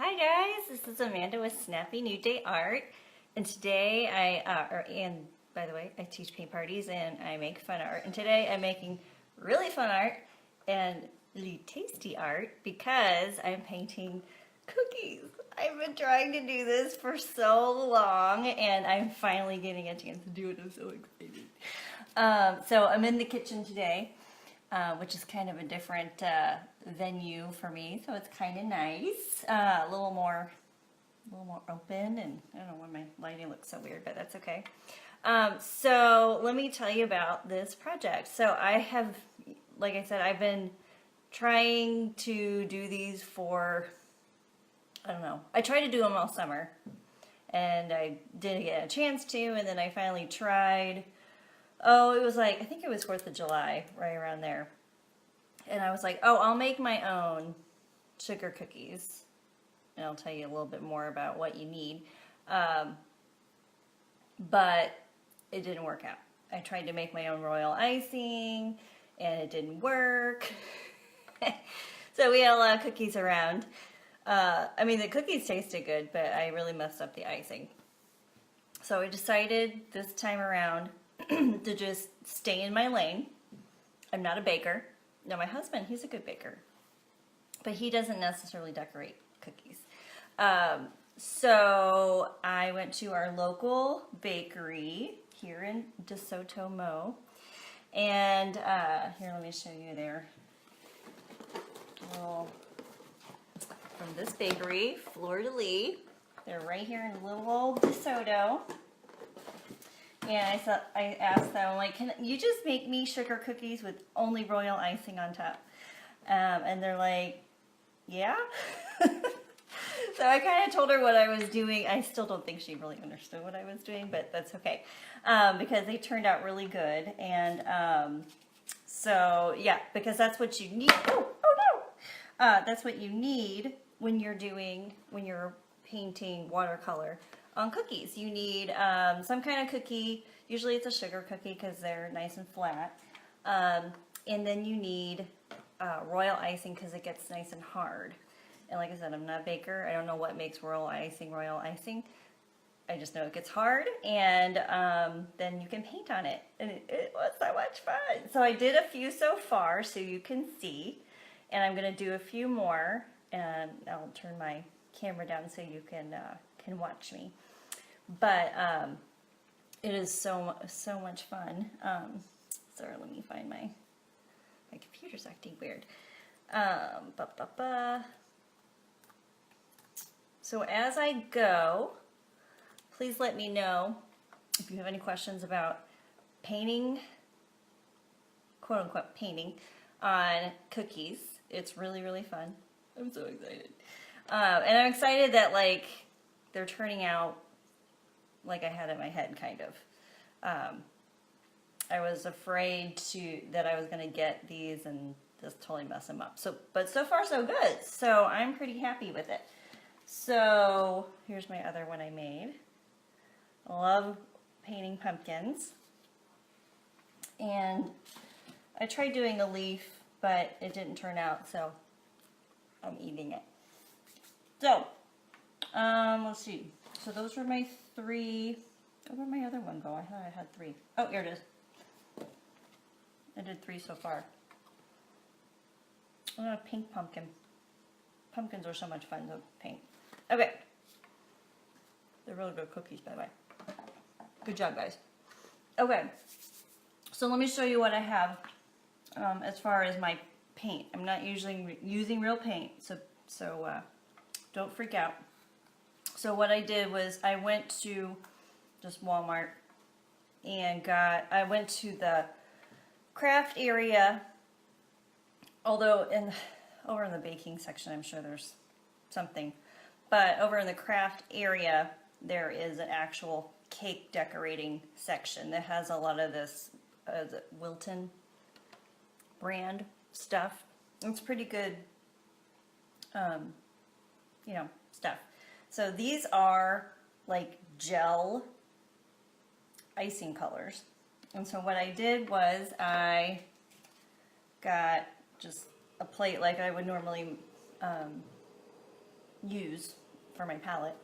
Hi guys, this is Amanda with Snappy New Day Art, and today and by the way, I teach paint parties and I make fun art, and today I'm making really fun art and really tasty art because I'm painting cookies. I've been trying to do this for so long and I'm finally getting a chance to do it. I'm so excited. So I'm in the kitchen today. Which is kind of a different venue for me, so it's kind of nice. A little more open, and I don't know why my lighting looks so weird, but that's okay. So let me tell you about this project. So I have, like I said, I've been trying to do these for, I don't know, I tried to do them all summer, and I didn't get a chance to, and then I finally tried. Oh, it was like, I think it was 4th of July, right around there. And I was like, oh, I'll make my own sugar cookies. And I'll tell you a little bit more about what you need. But it didn't work out. I tried to make my own royal icing, and it didn't work. So we had a lot of cookies around. I mean, the cookies tasted good, but I really messed up the icing. So I decided this time around to just stay in my lane. I'm not a baker. No, my husband, he's a good baker, but he doesn't necessarily decorate cookies. So I went to our local bakery here in DeSoto, Mo, and here, let me show you there. From this bakery, Fleur de Lis. They're right here in little old DeSoto. And I asked them, like, can you just make me sugar cookies with only royal icing on top? And they're like, yeah. So I kind of told her what I was doing. I still don't think she really understood what I was doing, but that's okay. Because they turned out really good. And so, yeah, because that's what you need. Oh no! That's what you need when you're painting watercolor on cookies. You need some kind of cookie. Usually it's a sugar cookie because they're nice and flat. And then you need royal icing because it gets nice and hard. And like I said, I'm not a baker. I don't know what makes royal icing. I just know it gets hard, and then you can paint on it. And it was so much fun. So I did a few so far so you can see. And I'm going to do a few more. And I'll turn my camera down so you can watch me. But it is so much fun. Sorry, let me find my computer's acting weird. So as I go, please let me know if you have any questions about painting, quote unquote painting, on cookies. It's really, really fun. I'm so excited. And I'm excited that, like, they're turning out like I had in my head, kind of. I was afraid that I was going to get these and just totally mess them up. But so far so good. So I'm pretty happy with it. So here's my other one I made. I love painting pumpkins. And I tried doing a leaf, but it didn't turn out, so I'm eating it. So, let's see. So those were my 3. Where did my other one go? I thought I had 3. Oh, here it is. I did 3 so far. A pink pumpkin. Pumpkins are so much fun to paint. Okay. They're really good cookies, by the way. Good job, guys. Okay. So let me show you what I have as far as my paint. I'm not using real paint, so don't freak out. So what I did was I went to just Walmart and I went to the craft area, although over in the baking section I'm sure there's something, but over in the craft area there is an actual cake decorating section that has a lot of this Wilton brand stuff. It's pretty good, stuff. So these are like gel icing colors. And so what I did was I got just a plate like I would normally use for my palette.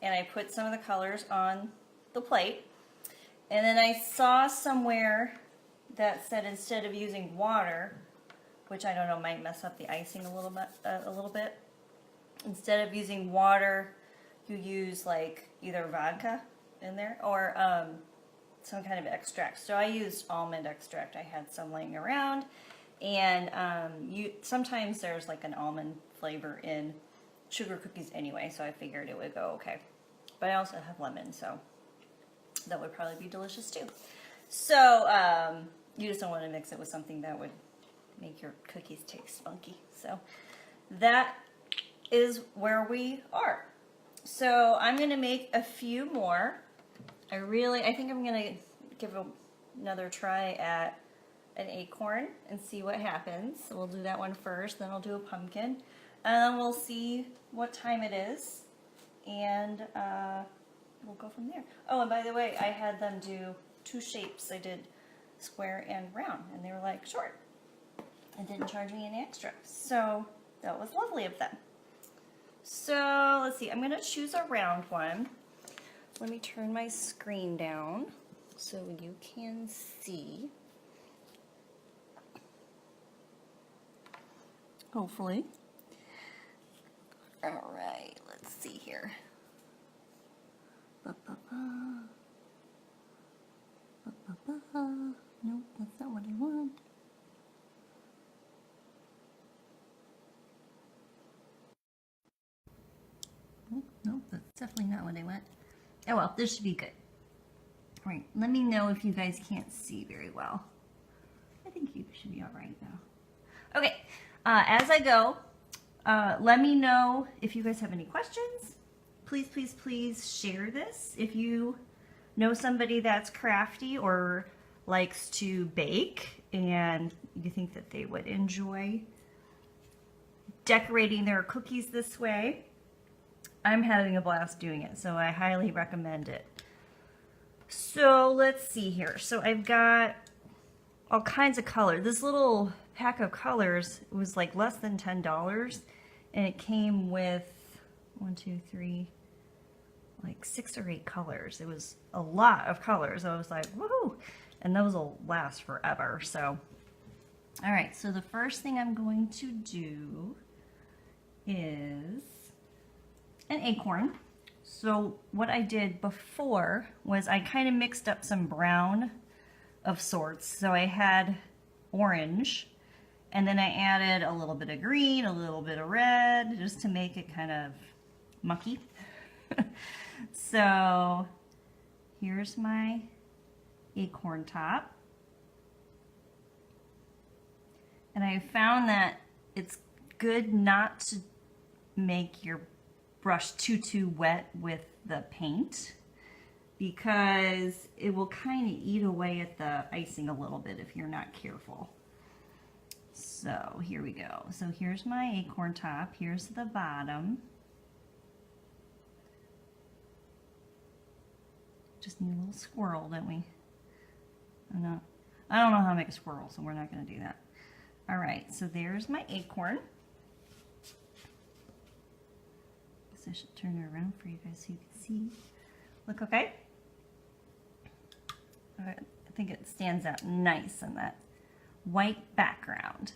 And I put some of the colors on the plate. And then I saw somewhere that said instead of using water, which I don't know might mess up the icing a little bit. Instead of using water, you use like either vodka in there or some kind of extract. So I used almond extract. I had some laying around, and sometimes there's like an almond flavor in sugar cookies anyway, so I figured it would go okay. But I also have lemon, so that would probably be delicious too. So you just don't want to mix it with something that would make your cookies taste funky. So that is where we are. So I'm going to make a few more. I think I'm going to give another try at an acorn and see what happens. So we'll do that one first, then I'll do a pumpkin, and then we'll see what time it is, and we'll go from there. Oh, and by the way, I had them do 2 shapes. I did square and round, and they were like short. And didn't charge me any extra. So that was lovely of them. So let's see, I'm going to choose a round one. Let me turn my screen down so you can see. Hopefully. All right, let's see here. Nope, that's not what I want. Nope, that's definitely not what I want. Oh well, this should be good. All right, let me know if you guys can't see very well. I think you should be all right now. Okay, as I go, let me know if you guys have any questions. Please, please, please share this. If you know somebody that's crafty or likes to bake and you think that they would enjoy decorating their cookies this way, I'm having a blast doing it, so I highly recommend it. So let's see here. So I've got all kinds of color. This little pack of colors was like less than $10, and it came with 1, 2, 3, like 6 or 8 colors. It was a lot of colors. I was like, woohoo! And those will last forever. So, all right. So the first thing I'm going to do is an acorn. So what I did before was I kind of mixed up some brown of sorts. So I had orange, and then I added a little bit of green, a little bit of red, just to make it kind of mucky. So here's my acorn top. And I found that it's good not to make your brush too wet with the paint, because it will kind of eat away at the icing a little bit if you're not careful. So here we go. So here's my acorn top. Here's the bottom. Just need a little squirrel, don't we? I don't know how to make a squirrel, so we're not going to do that. All right, so there's my acorn. I should turn it around for you guys so you can see. Look okay? I think it stands out nice in that white background.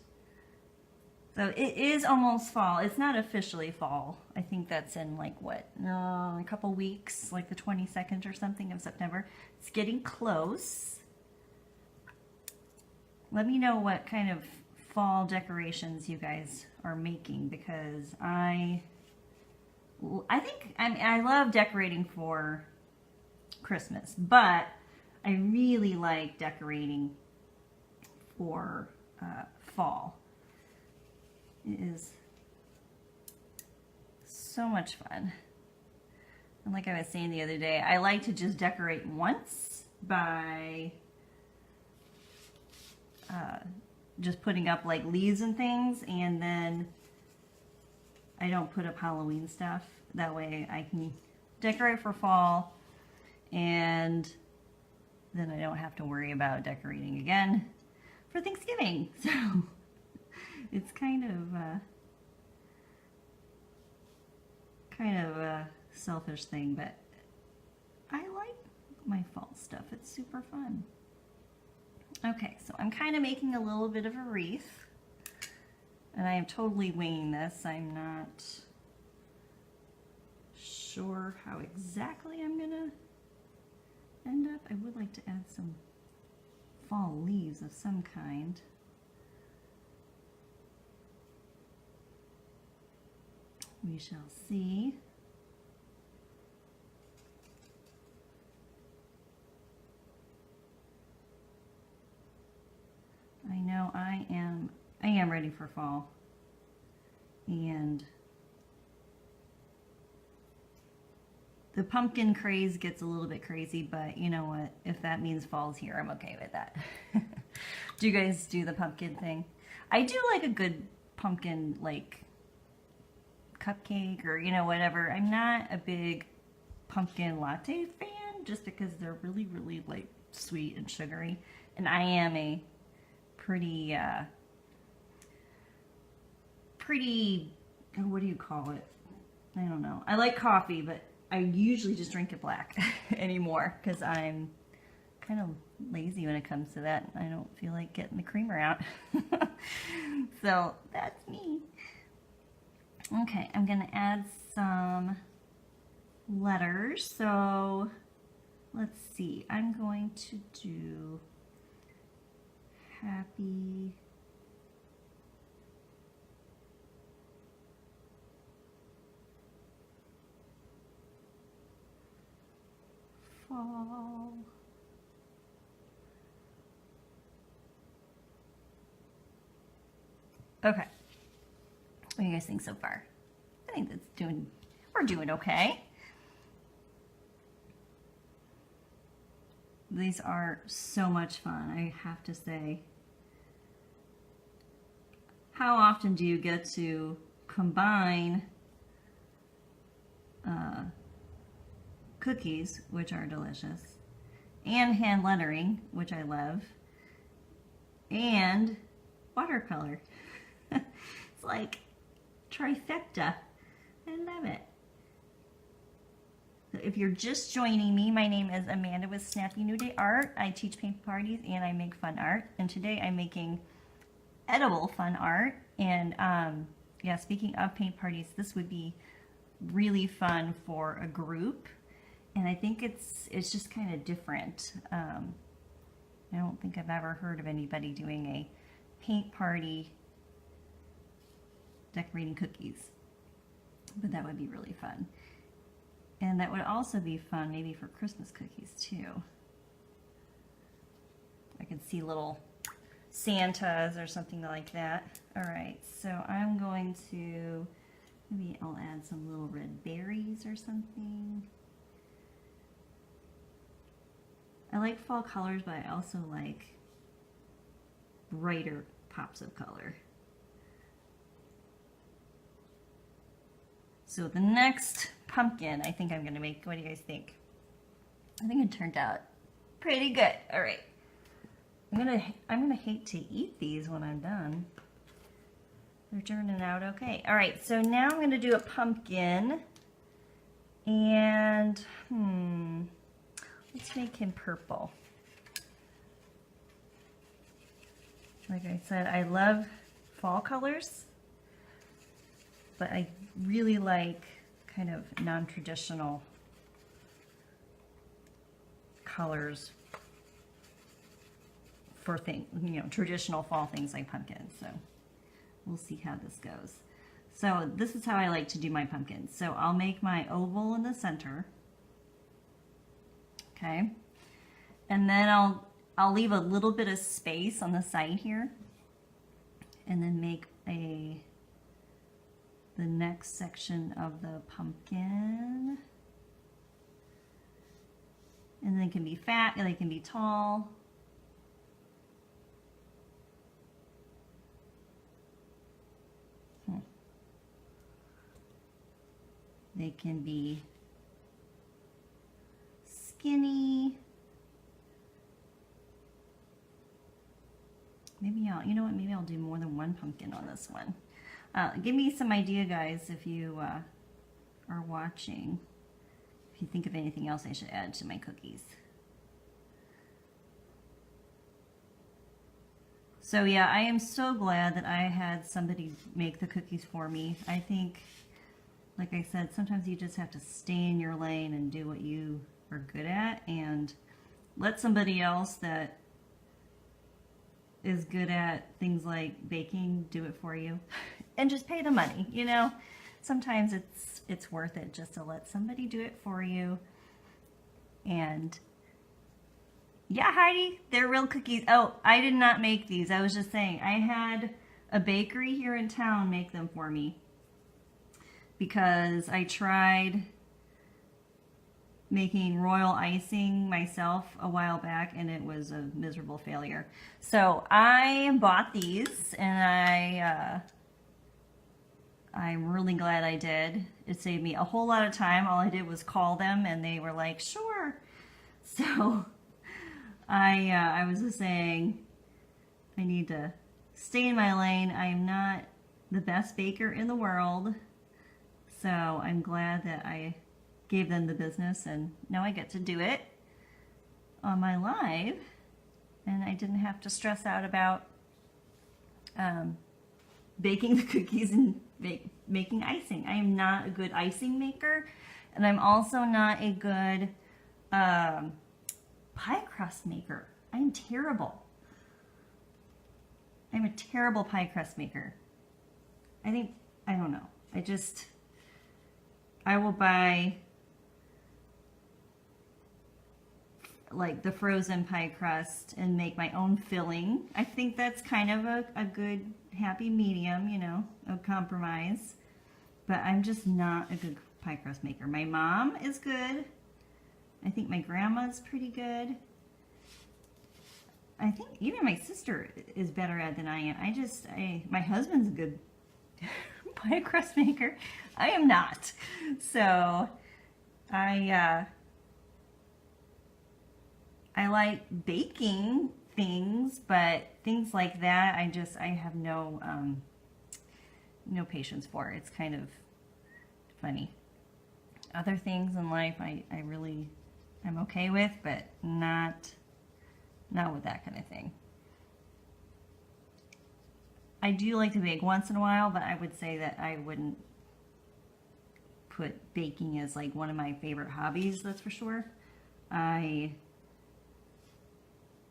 So it is almost fall. It's not officially fall. I think that's in like what? A couple weeks, like the 22nd or something of September. It's getting close. Let me know what kind of fall decorations you guys are making, because I love decorating for Christmas, but I really like decorating for fall. It is so much fun. And like I was saying the other day, I like to just decorate once by just putting up like leaves and things, and then I don't put up Halloween stuff. That way I can decorate for fall, and then I don't have to worry about decorating again for Thanksgiving. So it's kind of kind of a selfish thing, but I like my fall stuff. It's super fun. Okay, so I'm kind of making a little bit of a wreath, and I am totally winging this. I'm not sure how exactly I'm gonna end up. I would like to add some fall leaves of some kind. We shall see. I know I am ready for fall. And the pumpkin craze gets a little bit crazy, but you know what? If that means fall's here, I'm okay with that. Do you guys do the pumpkin thing? I do like a good pumpkin, like, cupcake or, you know, whatever. I'm not a big pumpkin latte fan just because they're really, really, like, sweet and sugary. And I am a pretty, oh, what do you call it? I don't know. I like coffee, but I usually just drink it black anymore because I'm kind of lazy when it comes to that. I don't feel like getting the creamer out. So that's me. Okay, I'm gonna add some letters. So let's see. I'm going to do happy fall. Okay. What do you guys think so far? I think we're doing okay. These are so much fun, I have to say. How often do you get to combine cookies, which are delicious, and hand lettering, which I love, and watercolor? It's like trifecta. I love it. So if you're just joining me, my name is Amanda with Snappy New Day Art. I teach paint parties and I make fun art. And today I'm making edible fun art. And yeah, speaking of paint parties, this would be really fun for a group. And I think it's just kind of different. I don't think I've ever heard of anybody doing a paint party decorating cookies, but that would be really fun. And that would also be fun maybe for Christmas cookies too. I could see little Santas or something like that. All right, so I'm going to, maybe I'll add some little red berries or something. I like fall colors, but I also like brighter pops of color. So the next pumpkin I think I'm gonna make, what do you guys think? I think it turned out pretty good. All right, I'm gonna hate to eat these when I'm done. They're turning out okay. All right, so now I'm gonna do a pumpkin, and let's make him purple. Like I said, I love fall colors, but I really like kind of non-traditional colors for things, you know, traditional fall things like pumpkins. So we'll see how this goes. So this is how I like to do my pumpkins. So I'll make my oval in the center. Okay. And then I'll leave a little bit of space on the side here, and then make the next section of the pumpkin. And they can be fat, and they can be tall. They can be skinny. Maybe you know what, maybe I'll do more than one pumpkin on this one. Give me some idea, guys, if you are watching, if you think of anything else I should add to my cookies. So yeah, I am so glad that I had somebody make the cookies for me. I think, like I said, sometimes you just have to stay in your lane and do what you are good at and let somebody else that is good at things like baking do it for you and just pay the money, you know? Sometimes it's worth it just to let somebody do it for you. And yeah, Heidi, they're real cookies. Oh, I did not make these. I was just saying, I had a bakery here in town make them for me because I tried making royal icing myself a while back and it was a miserable failure. So I bought these and I'm really glad I did. It saved me a whole lot of time. All I did was call them and they were like, sure. So I was just saying, I need to stay in my lane. I am not the best baker in the world, so I'm glad that I gave them the business, and now I get to do it on my live, and I didn't have to stress out about baking the cookies and making icing. I am not a good icing maker, and I'm also not a good pie crust maker. I'm terrible. I'm a terrible pie crust maker. I don't know. I will buy like the frozen pie crust and make my own filling. I think that's kind of a good happy medium, you know, a compromise. But I'm just not a good pie crust maker. My mom is good. I think my grandma's pretty good. I think even my sister is better at it than I am. My husband's a good pie crust maker. I am not. So I like baking things, but things like that, I have no patience for. It's kind of funny. Other things in life I'm okay with, but not with that kind of thing. I do like to bake once in a while, but I would say that I wouldn't put baking as like one of my favorite hobbies, that's for sure. I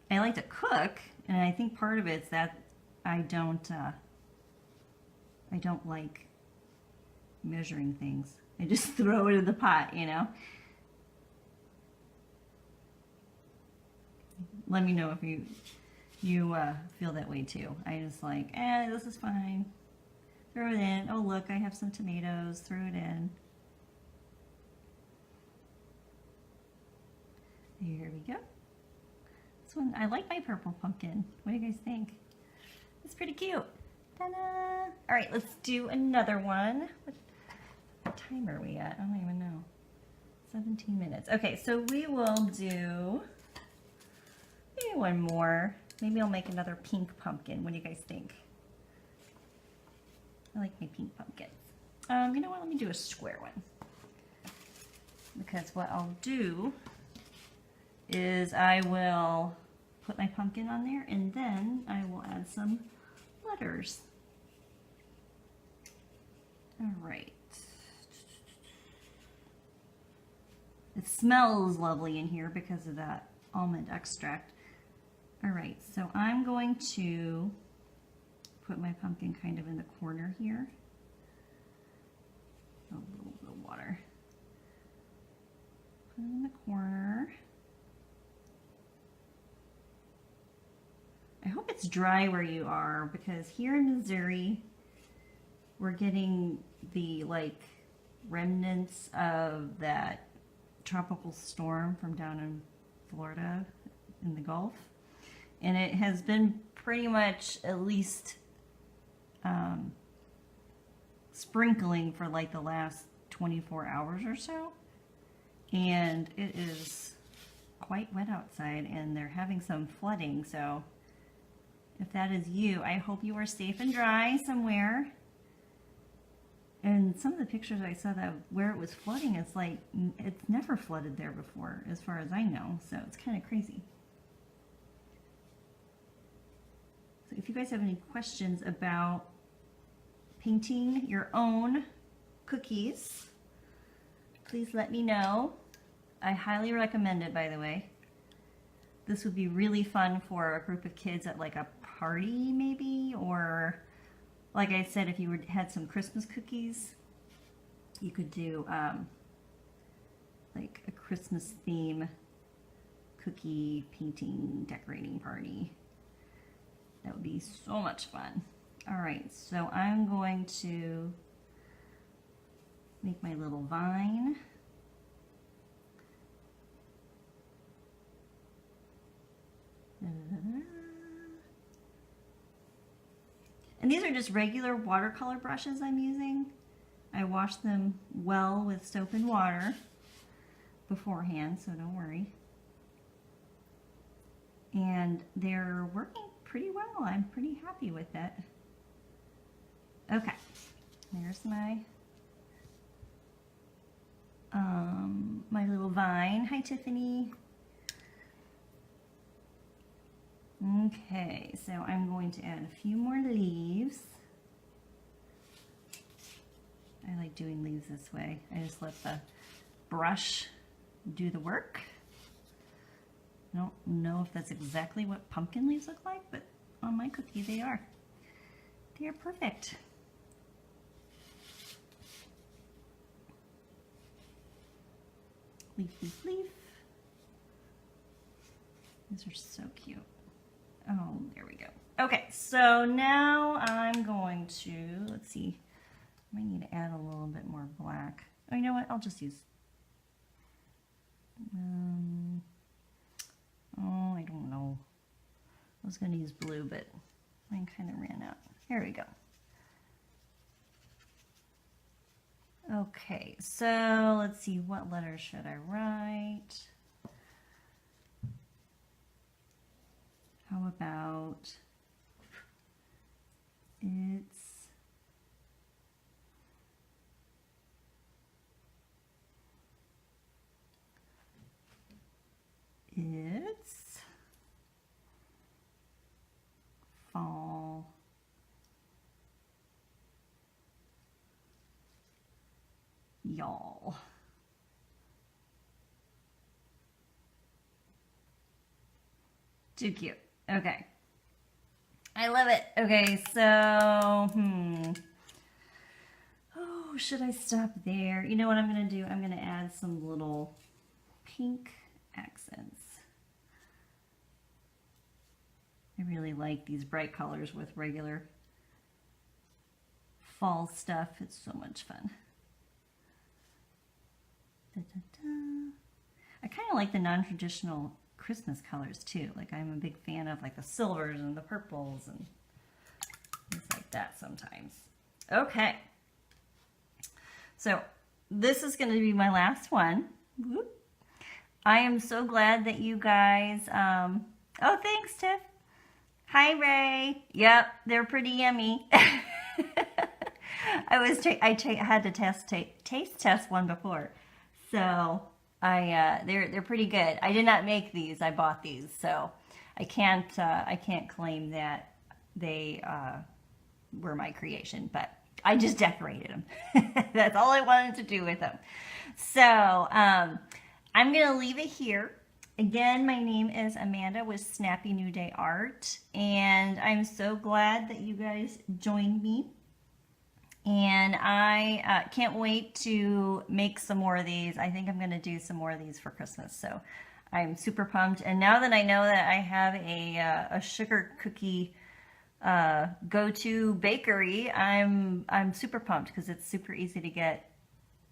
like to cook, and I think part of it's that I don't like measuring things. I just throw it in the pot, you know? Let me know if you feel that way too. I just like, this is fine. Throw it in. Oh, look, I have some tomatoes. Throw it in. Here we go. This one, I like my purple pumpkin. What do you guys think? It's pretty cute. Ta-da! All right, let's do another one. What time are we at? I don't even know. 17 minutes. Okay, so we will do maybe one more. Maybe I'll make another pink pumpkin. What do you guys think? I like my pink pumpkins. You know what? Let me do a square one. Because what I'll do is I will put my pumpkin on there and then I will add some letters. All right. It smells lovely in here because of that almond extract. All right, so I'm going to put my pumpkin kind of in the corner here. A little bit of water. Put it in the corner. I hope it's dry where you are, because here in Missouri, we're getting the like remnants of that tropical storm from down in Florida in the Gulf. And it has been pretty much at least sprinkling for like the last 24 hours or so. And it is quite wet outside and they're having some flooding. So if that is you, I hope you are safe and dry somewhere. And some of the pictures I saw that where it was flooding, it's like, it's never flooded there before, as far as I know. So it's kind of crazy. So if you guys have any questions about painting your own cookies, please let me know. I highly recommend it, by the way. This would be really fun for a group of kids at like a party maybe, or like I said, if you had some Christmas cookies, you could do like a Christmas theme cookie painting, decorating party. That would be so much fun. All right, so I'm going to make my little vine. And these are just regular watercolor brushes I'm using. I washed them well with soap and water beforehand, so don't worry. And they're working pretty well. I'm pretty happy with it. Okay, there's my my little vine. Hi, Tiffany. Okay, so I'm going to add a few more leaves. I like doing leaves this way. I just let the brush do the work. I don't know if that's exactly what pumpkin leaves look like, but on my cookie they are. They are perfect. Leaf, leaf, leaf. These are so cute. Oh, there we go. Okay, so now I'm going to, let's see, I might need to add a little bit more black. Oh, you know what? I'll just use, oh, I don't know. I was going to use blue, but mine kind of ran out. Here we go. Okay, so let's see, what letters should I write? How about it's fall y'all. Too cute. Okay. I love it. Okay, so, oh, should I stop there? You know what I'm going to do? I'm going to add some little pink accents. I really like these bright colors with regular fall stuff. It's so much fun. Da, da, da. I kind of like the non-traditional Christmas colors too. Like I'm a big fan of like the silvers and the purples and things like that sometimes. Okay. So this is going to be my last one. Whoop. I am so glad that you guys, oh, thanks, Tiff. Hi, Ray. Yep, they're pretty yummy. I had to taste test one before. So they're pretty good. I did not make these. I bought these, so I can't claim that they were my creation, but I just decorated them. That's all I wanted to do with them. So I'm gonna leave it here. Again, my name is Amanda with Snappy New Day Art, and I'm so glad that you guys joined me. And I can't wait to make some more of these. I think I'm going to do some more of these for Christmas. So I'm super pumped. And now that I know that I have a sugar cookie go-to bakery, I'm super pumped because it's super easy to get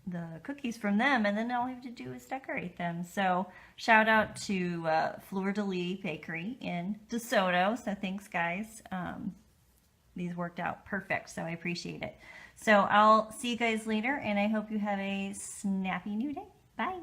the cookies from them. And then all I have to do is decorate them. So shout out to Fleur de Lis Bakery in DeSoto. So thanks, guys. These worked out perfect, so I appreciate it. So I'll see you guys later, and I hope you have a snappy new day. Bye.